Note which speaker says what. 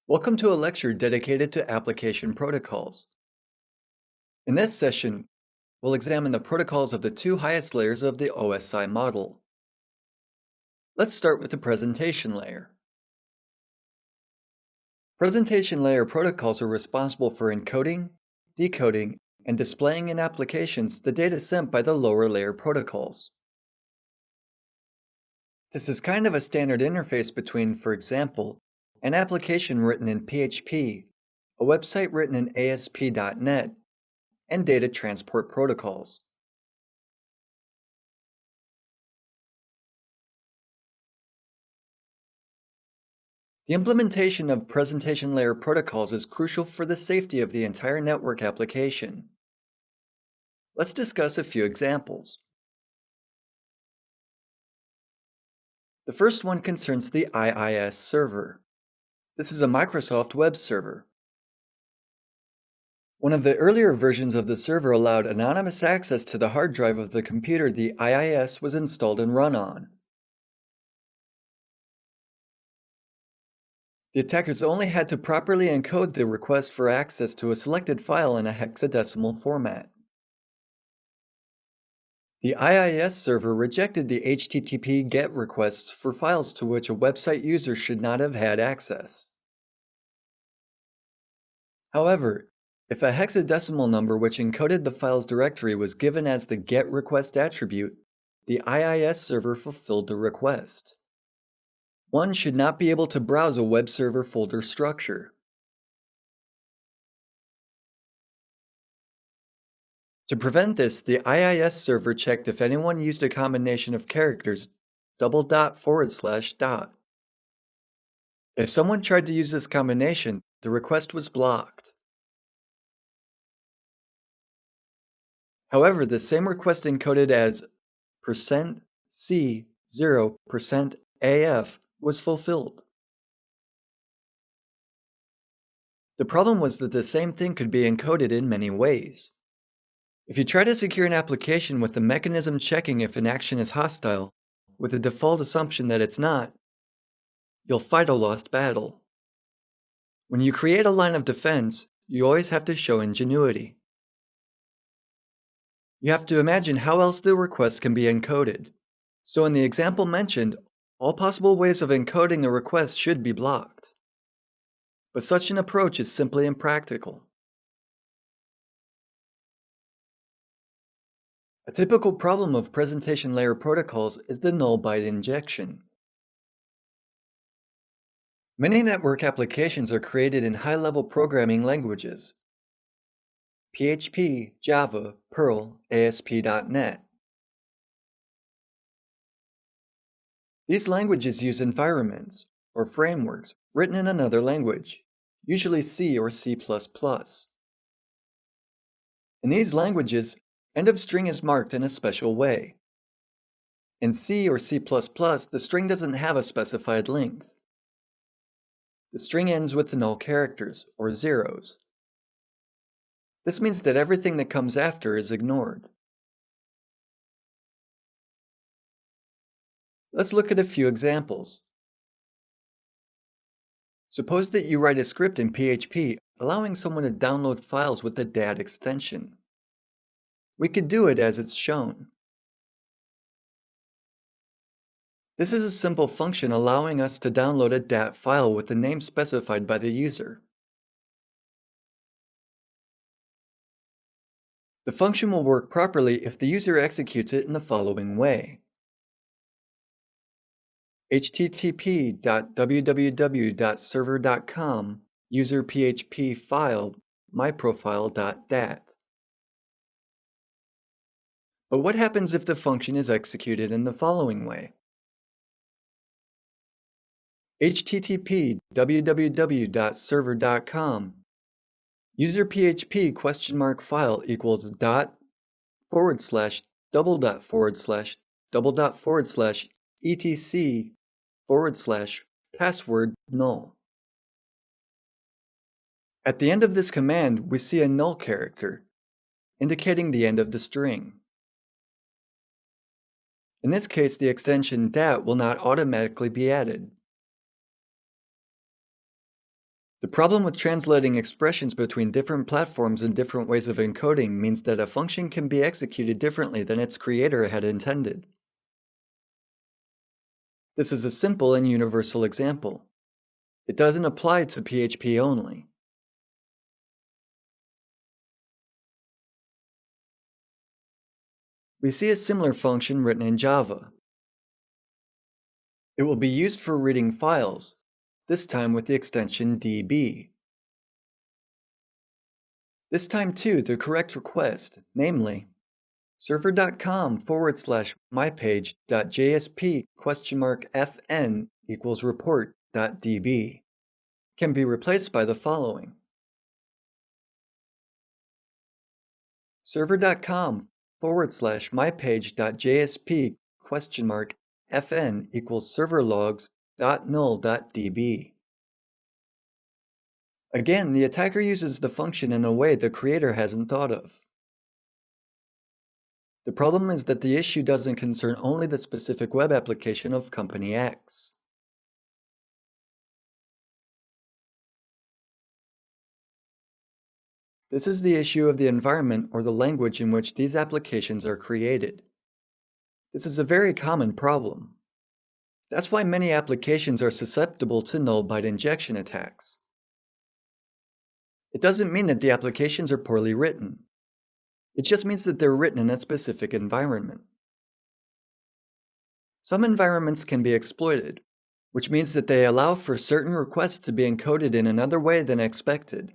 Speaker 1: Welcome to a lecture dedicated to application protocols. In this session, we'll examine the protocols of the two highest layers of the OSI model. Let's start with the presentation layer. Presentation layer protocols are responsible for encoding, decoding, and displaying in applications the data sent by the lower layer protocols. This is kind of a standard interface between, for example, an application written in PHP, a website written in ASP.NET, and data transport protocols. The implementation of presentation layer protocols is crucial for the safety of the entire network application. Let's discuss a few examples. The first one concerns the IIS server. This is a Microsoft web server. One of the earlier versions of the server allowed anonymous access to the hard drive of the computer the IIS was installed and run on. The attackers only had to properly encode the request for access to a selected file in a hexadecimal format. The IIS server rejected the HTTP GET requests for files to which a website user should not have had access. However, if a hexadecimal number which encoded the file's directory was given as the GET request attribute, the IIS server fulfilled the request. One should not be able to browse a web server folder structure. To prevent this, the IIS server checked if anyone used a combination of characters // If someone tried to use this combination, the request was blocked. However, the same request encoded as %C0%AF was fulfilled. The problem was that the same thing could be encoded in many ways. If you try to secure an application with the mechanism checking if an action is hostile, with the default assumption that it's not, you'll fight a lost battle. When you create a line of defense, you always have to show ingenuity. You have to imagine how else the request can be encoded. So in the example mentioned, all possible ways of encoding a request should be blocked. But such an approach is simply impractical. A typical problem of presentation layer protocols is the null byte injection. Many network applications are created in high-level programming languages: PHP, Java, Perl, ASP.NET. These languages use environments, or frameworks, written in another language, usually C or C++. In these languages, end of string is marked in a special way. In C or C++, the string doesn't have a specified length. The string ends with null characters, or zeros. This means that everything that comes after is ignored. Let's look at a few examples. Suppose that you write a script in PHP allowing someone to download files with the DAT extension. We could do it as it's shown. This is a simple function allowing us to download a DAT file with the name specified by the user. The function will work properly if the user executes it in the following way: http://www.server.com user php file myprofile.dat. But what happens if the function is executed in the following way: http://www.server.com user php file equals ://etc/password null. At the end of this command, we see a null character, indicating the end of the string. In this case, the extension dat will not automatically be added. The problem with translating expressions between different platforms and different ways of encoding means that a function can be executed differently than its creator had intended. This is a simple and universal example. It doesn't apply to PHP only. We see a similar function written in Java. It will be used for reading files, this time with the extension db. This time too, the correct request, namely server.com/mypage.jsp?fn equals report.db, can be replaced by the following. server.com/mypage.jsp?fn equals serverlogs.null.db. Again, the attacker uses the function in a way the creator hasn't thought of. The problem is that the issue doesn't concern only the specific web application of company X. This is the issue of the environment or the language in which these applications are created. This is a very common problem. That's why many applications are susceptible to null byte injection attacks. It doesn't mean that the applications are poorly written. It just means that they're written in a specific environment. Some environments can be exploited, which means that they allow for certain requests to be encoded in another way than expected.